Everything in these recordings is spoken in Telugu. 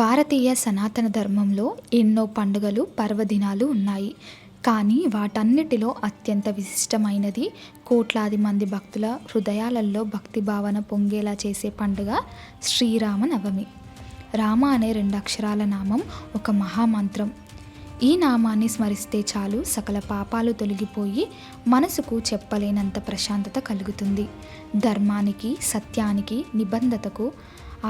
భారతీయ సనాతన ధర్మంలో ఎన్నో పండుగలు, పర్వదినాలు ఉన్నాయి. కానీ వాటన్నిటిలో అత్యంత విశిష్టమైనది, కోట్లాది మంది భక్తుల హృదయాలలో భక్తి భావన పొంగేలా చేసే పండుగ శ్రీరామనవమి. రామ అనే 2 అక్షరాల నామం ఒక మహామంత్రం. ఈ నామాన్ని స్మరిస్తే చాలు సకల పాపాలు తొలగిపోయి మనసుకు చెప్పలేనంత ప్రశాంతత కలుగుతుంది. ధర్మానికి, సత్యానికి, నిబద్ధతకు,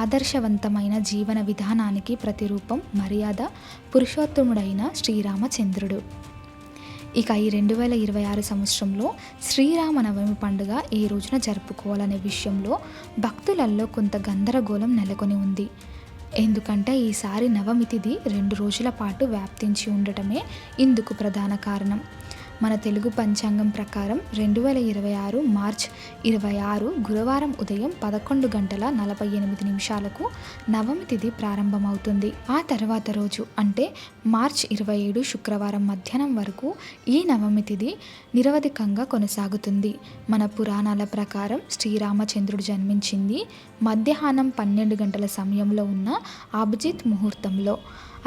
ఆదర్శవంతమైన జీవన విధానానికి ప్రతిరూపం, మర్యాద పురుషోత్తముడైన శ్రీరామచంద్రుడు. ఇక ఈ 2026 సంవత్సరంలో శ్రీరామనవమి పండుగ ఏ రోజున జరుపుకోవాలనే విషయంలో భక్తులలో కొంత గందరగోళం నెలకొని ఉంది. ఎందుకంటే ఈసారి నవమి తిథి 2 రోజుల పాటు వ్యాప్తించి ఉండటమే ఇందుకు ప్రధాన కారణం. మన తెలుగు పంచాంగం ప్రకారం 2026 మార్చ్ 26 గురువారం ఉదయం 11:48 నవమి తిథి ప్రారంభమవుతుంది. ఆ తర్వాత రోజు అంటే మార్చ్ 27 శుక్రవారం మధ్యాహ్నం వరకు ఈ నవమి తిథి నిరవధికంగా కొనసాగుతుంది. మన పురాణాల ప్రకారం శ్రీరామచంద్రుడు జన్మించింది మధ్యాహ్నం 12 గంటల సమయంలో ఉన్న అభిజిత్ ముహూర్తంలో.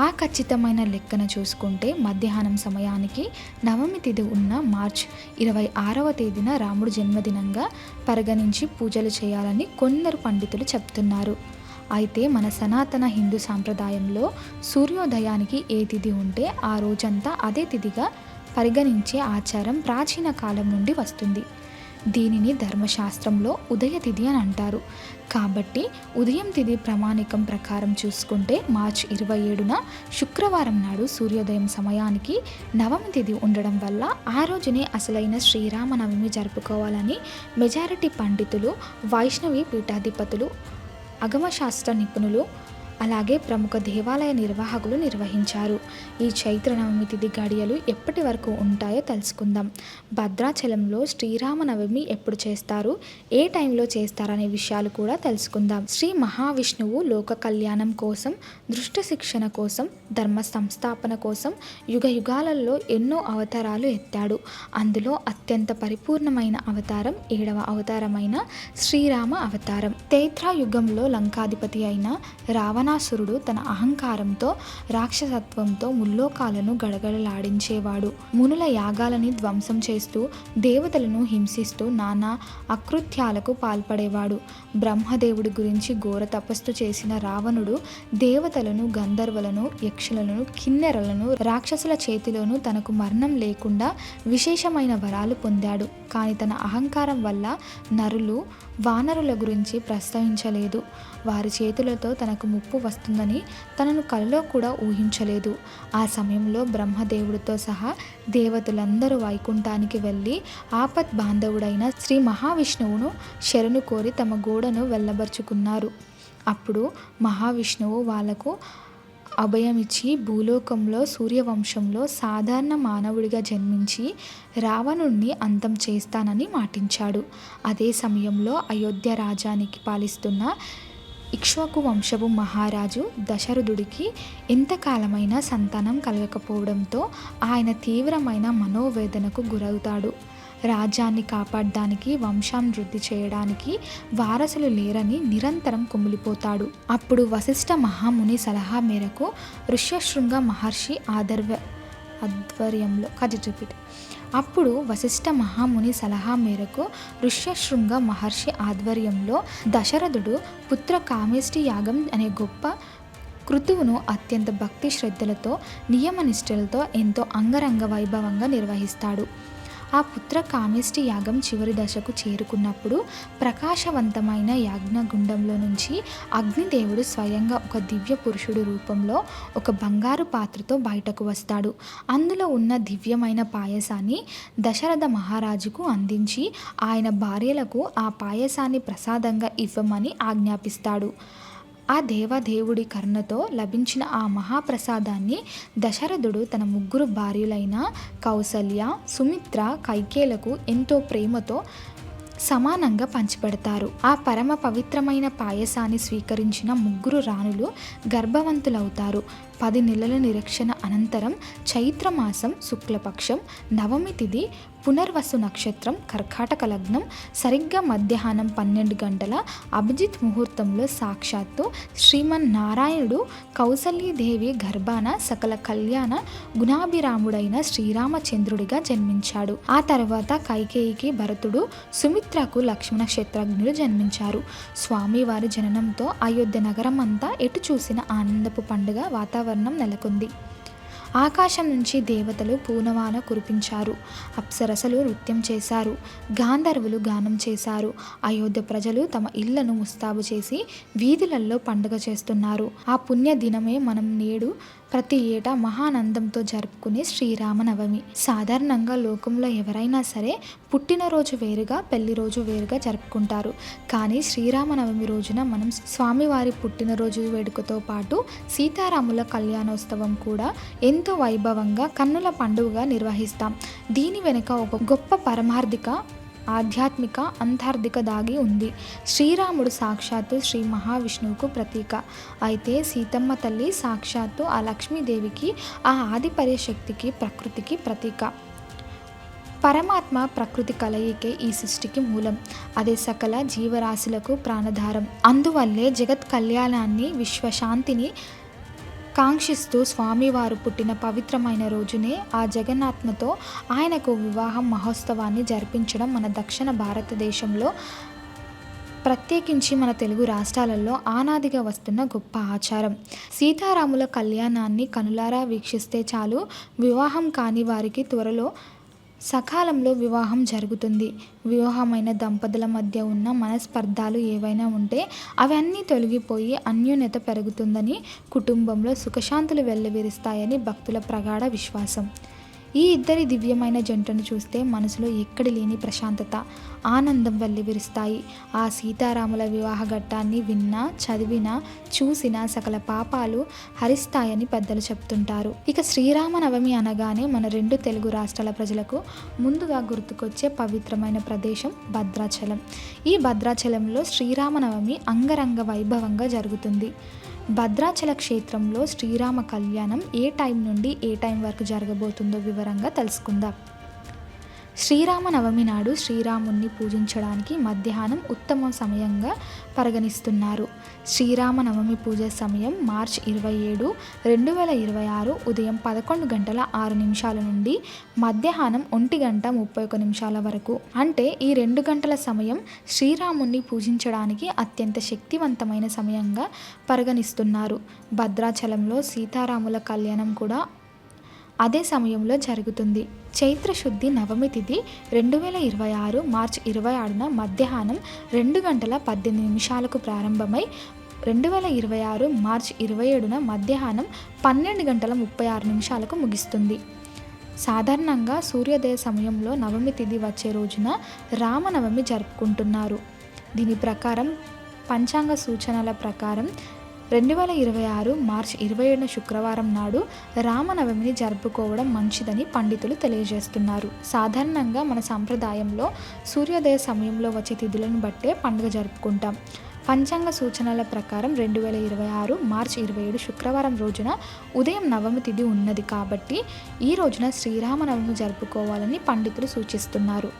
ఆ ఖచ్చితమైన లెక్కన చూసుకుంటే మధ్యాహ్నం సమయానికి నవమి తిథి ఉన్న మార్చ్ 26వ తేదీన రాముడు జన్మదినంగా పరిగణించి పూజలు చేయాలని కొందరు పండితులు చెప్తున్నారు. అయితే మన సనాతన హిందూ సాంప్రదాయంలో సూర్యోదయానికి ఏ తిథి ఉంటే ఆ రోజంతా అదే తిథిగా పరిగణించే ఆచారం ప్రాచీన కాలం నుండి వస్తుంది. దీనిని ధర్మశాస్త్రంలో ఉదయ తిథి అని అంటారు. కాబట్టి ఉదయం తిథి ప్రామాణికం ప్రకారం చూసుకుంటే మార్చ్ 27న శుక్రవారం నాడు సూర్యోదయం సమయానికి నవమి తిథి ఉండడం వల్ల ఆ రోజునే అసలైన శ్రీరామనవమి జరుపుకోవాలని మెజారిటీ పండితులు, వైష్ణవి పీఠాధిపతులు, అగమశాస్త్ర నిపుణులు, అలాగే ప్రముఖ దేవాలయ నిర్వాహకులు నిర్వహించారు. ఈ చైత్ర నవమి తిథి గడియలు ఎప్పటి వరకు ఉంటాయో తెలుసుకుందాం. భద్రాచలంలో శ్రీరామనవమి ఎప్పుడు చేస్తారు, ఏ టైంలో చేస్తారనే విషయాలు కూడా తెలుసుకుందాం. శ్రీ మహావిష్ణువు లోక కళ్యాణం కోసం, దృష్ట శిక్షణ కోసం, ధర్మ సంస్థాపన కోసం యుగ యుగాలలో ఎన్నో అవతారాలు ఎత్తాడు. అందులో అత్యంత పరిపూర్ణమైన అవతారం 7వ అవతారమైన శ్రీరామ అవతారం. త్రేతాయుగంలో లంకాధిపతి అయిన రావణాసురుడు తన అహంకారంతో, రాక్షసత్వంతో ముల్లోకాలను గడగడలాడించేవాడు. మునుల యాగాలని ధ్వంసం చేస్తూ, దేవతలను హింసిస్తూ నానా అకృత్యాలకు పాల్పడేవాడు. బ్రహ్మదేవుడి గురించి ఘోర తపస్సు చేసిన రావణుడు దేవతలను, గంధర్వులను, యక్షులను, కిన్నెరలను, రాక్షసుల చేతిలోనూ తనకు మరణం లేకుండా విశేషమైన వరాలు పొందాడు. కానీ తన అహంకారం వల్ల నరులు, వానరుల గురించి ప్రస్తావించలేదు. వారి చేతులతో తనకు ముప్పు వస్తుందని తనను కలలో కూడా ఊహించలేదు. ఆ సమయంలో బ్రహ్మదేవుడితో సహా దేవతలందరూ వైకుంఠానికి వెళ్ళి ఆపత్ బాంధవుడైన శ్రీ మహావిష్ణువును శరణు కోరి తమ గోడను వెళ్ళబరుచుకున్నారు. అప్పుడు మహావిష్ణువు వాళ్లకు అభయమిచ్చి భూలోకంలో సూర్యవంశంలో సాధారణ మానవుడిగా జన్మించి రావణుణ్ణి అంతం చేస్తానని మాటించాడు. అదే సమయంలో అయోధ్య రాజ్యానికి పాలిస్తున్న ఇక్ష్వాకు వంశపు మహారాజు దశరథుడికి ఎంతకాలమైనా సంతానం కలగకపోవడంతో ఆయన తీవ్రమైన మనోవేదనకు గురవుతాడు. రాజ్యాన్ని కాపాడడానికి, వంశాభివృద్ధి చేయడానికి వారసులు లేరని నిరంతరం కుమిలిపోతాడు. అప్పుడు వశిష్ఠ మహాముని సలహా మేరకు ఋష్యశృంగ మహర్షి ఆధ్వర్యంలో అప్పుడు వశిష్ఠ మహాముని సలహా మేరకు ఋష్యశృంగ మహర్షి ఆధ్వర్యంలో దశరథుడు పుత్ర కామేష్టి యాగం అనే గొప్ప క్రతువును అత్యంత భక్తి శ్రద్ధలతో, నియమనిష్టలతో ఎంతో అంగరంగ వైభవంగా నిర్వహిస్తాడు. ఆ పుత్ర కామేష్టి యాగం చివరి దశకు చేరుకున్నప్పుడు ప్రకాశవంతమైన యాజ్ఞగుండంలో నుంచి అగ్నిదేవుడు స్వయంగా ఒక దివ్య పురుషుడు రూపంలో ఒక బంగారు పాత్రతో బయటకు వస్తాడు. అందులో ఉన్న దివ్యమైన పాయసాన్ని దశరథ మహారాజుకు అందించి ఆయన భార్యలకు ఆ పాయసాన్ని ప్రసాదంగా ఇవ్వమని ఆజ్ఞాపిస్తాడు. ఆ దేవదేవుడి కరుణతో లభించిన ఆ మహాప్రసాదాన్ని దశరథుడు తన 3 భార్యలైన కౌసల్య, సుమిత్ర, కైకేలకు ఎంతో ప్రేమతో సమానంగా పంచిపెడతారు. ఆ పరమ పవిత్రమైన పాయసాన్ని స్వీకరించిన 3 రాణులు గర్భవంతులవుతారు. 10 నెలల నిరీక్షణ అనంతరం చైత్రమాసం శుక్లపక్షం నవమి తిథి పునర్వసు నక్షత్రం, కర్కాటక లగ్నం, సరిగ్గా మధ్యాహ్నం 12 గంటల అభిజిత్ ముహూర్తంలో సాక్షాత్తు శ్రీమన్నారాయణుడు కౌసల్యీదేవి గర్భాన సకల కళ్యాణ గుణాభిరాముడైన శ్రీరామచంద్రుడిగా జన్మించాడు. ఆ తర్వాత కైకేయికి భరతుడు, సుమిత్రకు లక్ష్మణ క్షేత్రజ్ఞులు జన్మించారు. స్వామివారి జననంతో అయోధ్య నగరం అంతా ఎటు చూసిన ఆనందపు పండుగ వాతావరణం నెలకొంది. ఆకాశం నుంచి దేవతలు పూనవాన కురిపించారు. అప్సరసలు నృత్యం చేశారు. గాంధర్వులు గానం చేశారు. అయోధ్య ప్రజలు తమ ఇళ్లను ముస్తాబు చేసి వీధులలో పండుగ చేస్తున్నారు. ఆ పుణ్య దినమే మనం నేడు ప్రతి ఏటా మహానందంతో జరుపుకునే శ్రీరామనవమి. సాధారణంగా లోకంలో ఎవరైనా సరే పుట్టినరోజు వేరుగా, పెళ్లి రోజు వేరుగా జరుపుకుంటారు. కానీ శ్రీరామనవమి రోజున మనం స్వామివారి పుట్టినరోజు వేడుకతో పాటు సీతారాముల కళ్యాణోత్సవం కూడా ఎంతో వైభవంగా కన్నుల పండుగగా నిర్వహిస్తాం. దీని వెనుక ఒక గొప్ప పరమార్థిక, ఆధ్యాత్మిక అంతర్ధిక దాగి ఉంది. శ్రీరాముడు సాక్షాత్తు శ్రీ మహావిష్ణువుకు ప్రతీక అయితే, సీతమ్మ తల్లి సాక్షాత్తు ఆ లక్ష్మీదేవికి, ఆ ఆదిపర్య శక్తికి, ప్రకృతికి ప్రతీక. పరమాత్మ ప్రకృతి కలయికే ఈ సృష్టికి మూలం. అదే సకల జీవరాశులకు ప్రాణధారం. అందువల్లే జగత్ కళ్యాణాన్ని, విశ్వశాంతిని కాంక్షిస్తూ స్వామివారు పుట్టిన పవిత్రమైన రోజునే ఆ జగన్నాత్మతో ఆయనకు వివాహ మహోత్సవాన్ని జరిపించడం మన దక్షిణ భారతదేశంలో, ప్రత్యేకించి మన తెలుగు రాష్ట్రాలలో ఆనాదిగా వస్తున్న గొప్ప ఆచారం. సీతారాముల కళ్యాణాన్ని కనులారా వీక్షిస్తే చాలు, వివాహం కాని వారికి త్వరలో సకాలంలో వివాహం జరుగుతుంది. వివాహమైన దంపతుల మధ్య ఉన్న మనస్పర్ధాలు ఏవైనా ఉంటే అవన్నీ తొలగిపోయి అన్యోన్యత పెరుగుతుందని, కుటుంబంలో సుఖశాంతులు వెల్లివిరుస్తాయని భక్తుల ప్రగాఢ విశ్వాసం. ఈ ఇద్దరి దివ్యమైన జంటను చూస్తే మనసులో ఎక్కడి లేని ప్రశాంతత, ఆనందం వెల్లివిరుస్తాయి. ఆ సీతారాముల వివాహ ఘట్టాన్ని విన్నా, చదివినా, చూసినా సకల పాపాలు హరిస్తాయని పెద్దలు చెప్తుంటారు. ఇక శ్రీరామనవమి అనగానే మన రెండు తెలుగు రాష్ట్రాల ప్రజలకు ముందుగా గుర్తుకొచ్చే పవిత్రమైన ప్రదేశం భద్రాచలం. ఈ భద్రాచలంలో శ్రీరామనవమి అంగరంగ వైభవంగా జరుగుతుంది. భద్రాచల క్షేత్రంలో శ్రీరామ కళ్యాణం ఏ టైం నుండి ఏ టైం వరకు జరగబోతుందో వివరంగా తెలుసుకుందాం. శ్రీరామనవమి నాడు శ్రీరాముణ్ణి పూజించడానికి మధ్యాహ్నం ఉత్తమ సమయంగా పరిగణిస్తున్నారు. శ్రీరామనవమి పూజ సమయం మార్చి 27, 2026 ఉదయం 11 గంటల 6 నిమిషాల నుండి మధ్యాహ్నం 1 గంట 31 నిమిషాల వరకు. అంటే ఈ 2 గంటల సమయం శ్రీరాముణ్ణి పూజించడానికి అత్యంత శక్తివంతమైన సమయంగా పరిగణిస్తున్నారు. భద్రాచలంలో సీతారాముల కళ్యాణం కూడా అదే సమయంలో జరుగుతుంది. చైత్రశుద్ధి నవమి తిథి 2026 మార్చి 26న మధ్యాహ్నం 2 గంటల 18 నిమిషాలకు ప్రారంభమై 2026 మార్చి 27న మధ్యాహ్నం 12 గంటల 36 నిమిషాలకు ముగిస్తుంది. సాధారణంగా సూర్యోదయ సమయంలో నవమి తిథి వచ్చే రోజున రామనవమి జరుపుకుంటున్నారు. దీని ప్రకారం పంచాంగ సూచనల ప్రకారం 2026 మార్చి 27న శుక్రవారం నాడు రామనవమిని జరుపుకోవడం మంచిదని పండితులు తెలియజేస్తున్నారు. సాధారణంగా మన సంప్రదాయంలో సూర్యోదయ సమయంలో వచ్చే తిథులను బట్టే పండుగ జరుపుకుంటాం. పంచాంగ సూచనల ప్రకారం 2026 మార్చి 27 శుక్రవారం రోజున ఉదయం నవమి తిథి ఉన్నది కాబట్టి ఈ రోజున శ్రీరామనవమి జరుపుకోవాలని పండితులు సూచిస్తున్నారు.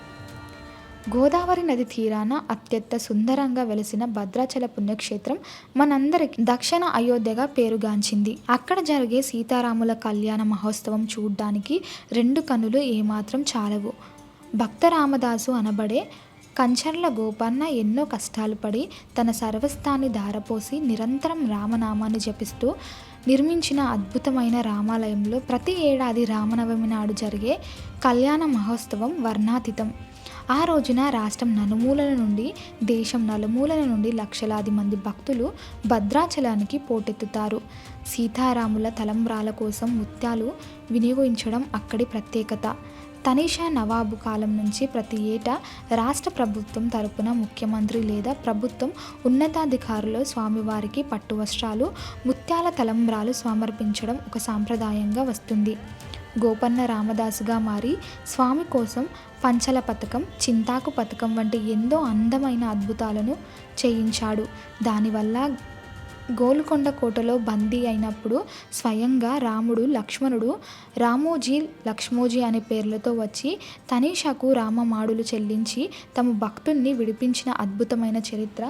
గోదావరి నది తీరాన అత్యంత సుందరంగా వెలిసిన భద్రాచల పుణ్యక్షేత్రం మనందరికి దక్షిణ అయోధ్యగా పేరుగాంచింది. అక్కడ జరిగే సీతారాముల కళ్యాణ మహోత్సవం చూడ్డానికి 2 కన్నులు ఏమాత్రం చాలవు. భక్త రామదాసు అనబడే కంచర్ల గోపన్న ఎన్నో కష్టాలు పడి తన సర్వస్వాన్ని ధారపోసి నిరంతరం రామనామాన్ని జపిస్తూ నిర్మించిన అద్భుతమైన రామాలయంలో ప్రతి ఏడాది రామనవమి నాడు జరిగే కళ్యాణ మహోత్సవం వర్ణాతీతం. ఆ రోజున రాష్ట్రం నలుమూలల నుండి, దేశం నలుమూలల నుండి లక్షలాది మంది భక్తులు భద్రాచలానికి పోటెత్తుతారు. సీతారాముల తలంబ్రాల కోసం ముత్యాలు వినియోగించడం అక్కడి ప్రత్యేకత. తనీషా నవాబు కాలం నుంచి ప్రతి ఏటా రాష్ట్ర ప్రభుత్వం తరపున ముఖ్యమంత్రి లేదా ప్రభుత్వం ఉన్నతాధికారులు స్వామివారికి పట్టు వస్త్రాలు, ముత్యాల తలంబ్రాలు సమర్పించడం ఒక సాంప్రదాయంగా వస్తుంది. గోపన్న రామదాసుగా మారి స్వామి కోసం పంచల పథకం, చింతాకు పథకం వంటి ఎంతో అందమైన అద్భుతాలను చేయించాడు. దానివల్ల గోల్కొండ కోటలో బందీ అయినప్పుడు స్వయంగా రాముడు, లక్ష్మణుడు రామోజీ, లక్ష్మోజీ అనే పేర్లతో వచ్చి తనీషాకు రామమాడులు చెల్లించి తమ భక్తుణ్ణి విడిపించిన అద్భుతమైన చరిత్ర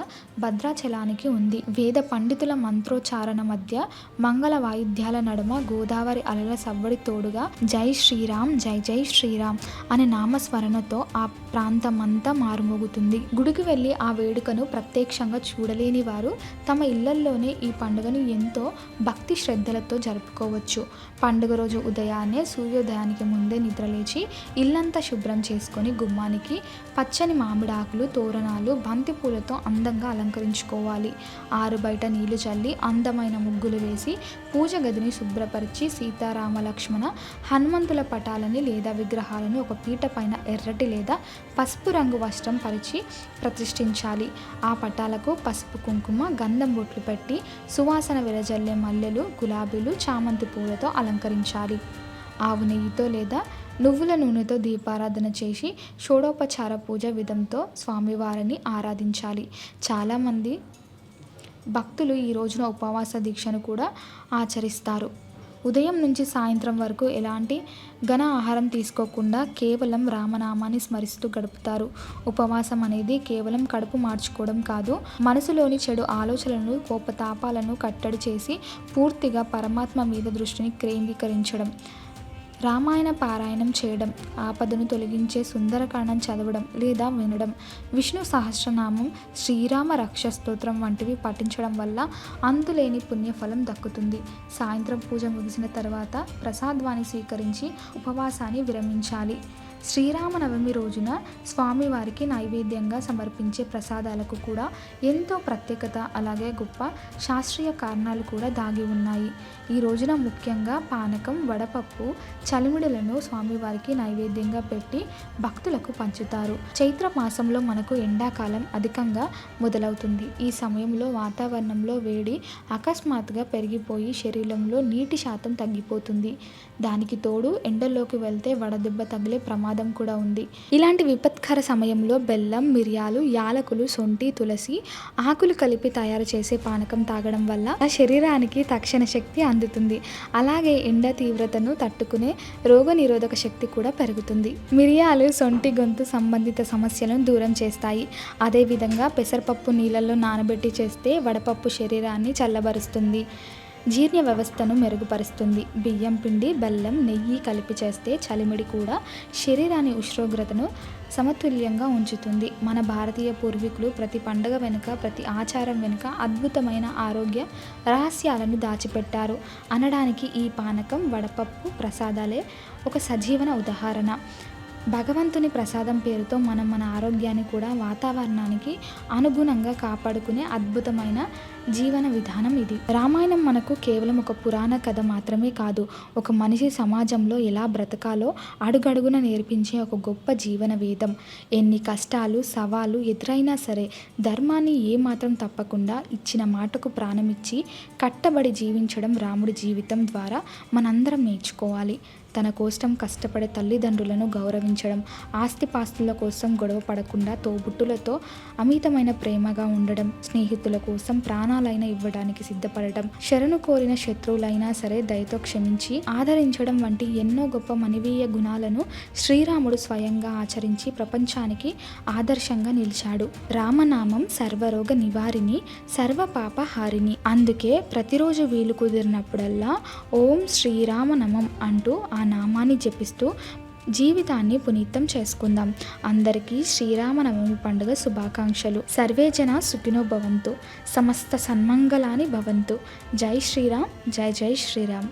భద్రాచలానికి ఉంది. వేద పండితుల మంత్రోచ్చారణ మధ్య మంగళ వాయిద్యాల నడుమ గోదావరి అలల సవ్వడి తోడుగా జై శ్రీరామ్, జై జై శ్రీరామ్ అనే నామస్మరణతో ఆ ప్రాంతమంతా మారుమోగుతుంది. గుడికి వెళ్ళి ఆ వేడుకను ప్రత్యక్షంగా చూడలేని వారు తమ ఇళ్లల్లోనే ఈ పండుగను ఎంతో భక్తి శ్రద్ధలతో జరుపుకోవచ్చు. పండుగ రోజు ఉదయాన్నే సూర్యోదయానికి ముందే నిద్రలేచి ఇల్లంతా శుభ్రం చేసుకొని గుమ్మానికి పచ్చని మామిడాకులు, తోరణాలు, బంతి పూలతో అందంగా అలంకరించుకోవాలి. ఆరు బయట నీళ్లు చల్లి అందమైన ముగ్గులు వేసి పూజ గదిని శుభ్రపరిచి సీతారామ లక్ష్మణ హనుమంతుల పటాలని లేదా విగ్రహాలను ఒక పీట పైన ఎర్రటి లేదా పసుపు రంగు వస్త్రం పరిచి ప్రతిష్ఠించాలి. ఆ పటాలకు పసుపు, కుంకుమ, గంధం బొట్లు పెట్టి సువాసన వెదజల్లే మల్లెలు, గులాబీలు, చామంతి పూలతో అలంకరించాలి. ఆవు నెయ్యితో లేదా నువ్వుల నూనెతో దీపారాధన చేసి షోడోపచార పూజ విధంతో స్వామివారిని ఆరాధించాలి. చాలామంది భక్తులు ఈ రోజున ఉపవాస దీక్షను కూడా ఆచరిస్తారు. ఉదయం నుంచి సాయంత్రం వరకు ఎలాంటి ఘన ఆహారం తీసుకోకుండా కేవలం రామనామాన్ని స్మరిస్తూ గడుపుతారు. ఉపవాసం అనేది కేవలం కడుపు మార్చుకోవడం కాదు, మనసులోని చెడు ఆలోచనలను, కోపతాపాలను కట్టడి చేసి పూర్తిగా పరమాత్మ మీద దృష్టిని కేంద్రీకరించడం. రామాయణ పారాయణం చేయడం, ఆపదను తొలగించే సుందరకాండం చదవడం లేదా వినడం, విష్ణు సహస్రనామం, శ్రీరామ రక్ష స్తోత్రం వంటివి పఠించడం వల్ల అంతులేని పుణ్యఫలం దక్కుతుంది. సాయంత్రం పూజ ముగిసిన తర్వాత ప్రసాదాన్ని స్వీకరించి ఉపవాసాన్ని విరమించాలి. శ్రీరామనవమి రోజున స్వామివారికి నైవేద్యంగా సమర్పించే ప్రసాదాలకు కూడా ఎంతో ప్రత్యేకత, అలాగే గొప్ప శాస్త్రీయ కారణాలు కూడా దాగి ఉన్నాయి. ఈ రోజున ముఖ్యంగా పానకం, వడపప్పు, చలిమిడులను స్వామివారికి నైవేద్యంగా పెట్టి భక్తులకు పంచుతారు. చైత్ర మాసంలో మనకు ఎండాకాలం అధికంగా మొదలవుతుంది. ఈ సమయంలో వాతావరణంలో వేడి అకస్మాత్తుగా పెరిగిపోయి శరీరంలో నీటి శాతం తగ్గిపోతుంది. దానికి తోడు ఎండలోకి వెళ్తే వడదెబ్బ తగిలే ప్రమాదం కూడా ఉంది. ఇలాంటి విపత్కర సమయంలో బెల్లం, మిరియాలు, యాలకులు, శొంఠి, తులసి ఆకులు కలిపి తయారు చేసే పానకం తాగడం వల్ల శరీరానికి తక్షణ శక్తి అందుతుంది. అలాగే ఎండ తీవ్రతను తట్టుకునే రోగ నిరోధక శక్తి కూడా పెరుగుతుంది. మిరియాలు శొంఠి గొంతు సంబంధిత సమస్యలను దూరం చేస్తాయి. అదేవిధంగా పెసరపప్పు నీళ్ళల్లో నానబెట్టి చేస్తే వడపప్పు శరీరాన్ని చల్లబరుస్తుంది, జీర్ణ వ్యవస్థను మెరుగుపరుస్తుంది. బియ్యం పిండి, బెల్లం, నెయ్యి కలిపి చేస్తే చలిమిడి కూడా శరీరాన్ని ఉష్ణోగ్రతను సమతుల్యంగా ఉంచుతుంది. మన భారతీయ పూర్వీకులు ప్రతి పండుగ వెనుక, ప్రతి ఆచారం వెనుక అద్భుతమైన ఆరోగ్య రహస్యాలను దాచిపెట్టారు అనడానికి ఈ పానకం, వడపప్పు ప్రసాదాలే ఒక సజీవన ఉదాహరణ. భగవంతుని ప్రసాదం పేరుతో మనం మన ఆరోగ్యాన్ని కూడా వాతావరణానికి అనుగుణంగా కాపాడుకునే అద్భుతమైన జీవన విధానం ఇది. రామాయణం మనకు కేవలం ఒక పురాణ కథ మాత్రమే కాదు, ఒక మనిషి సమాజంలో ఎలా బ్రతకాలో అడుగడుగున నేర్పించే ఒక గొప్ప జీవన వేదం. ఎన్ని కష్టాలు, సవాలు ఎదురైనా సరే ధర్మాన్ని ఏమాత్రం తప్పకుండా ఇచ్చిన మాటకు ప్రాణమిచ్చి కట్టబడి జీవించడం రాముడి జీవితం ద్వారా మనందరం నేర్చుకోవాలి. తన కోసం కష్టపడే తల్లిదండ్రులను గౌరవించడం, ఆస్తిపాస్తుల కోసం గొడవ పడకుండా తోబుట్టులతో అమితమైన ప్రేమగా ఉండడం, స్నేహితుల కోసం ప్రాణాలైనా ఇవ్వడానికి సిద్ధపడటం, శరణు కోరిన శత్రువులైనా సరే దయతో క్షమించి ఆదరించడం వంటి ఎన్నో గొప్ప మానవీయ గుణాలను శ్రీరాముడు స్వయంగా ఆచరించి ప్రపంచానికి ఆదర్శంగా నిలిచాడు. రామనామం సర్వరోగ నివారిణి, సర్వపాపహారిణి. అందుకే ప్రతిరోజు వీలు కుదిరినప్పుడల్లా ఓం శ్రీరామనమం అంటూ ఆ నామాన్ని జపిస్తూ జీవితాన్ని పునీతం చేసుకుందాం. అందరికీ శ్రీరామనవమి పండుగ శుభాకాంక్షలు. సర్వే జన సుఖినో భవంతు, సమస్త సన్మంగళాని భవంతు. జై శ్రీరామ్, జై జై శ్రీరామ్.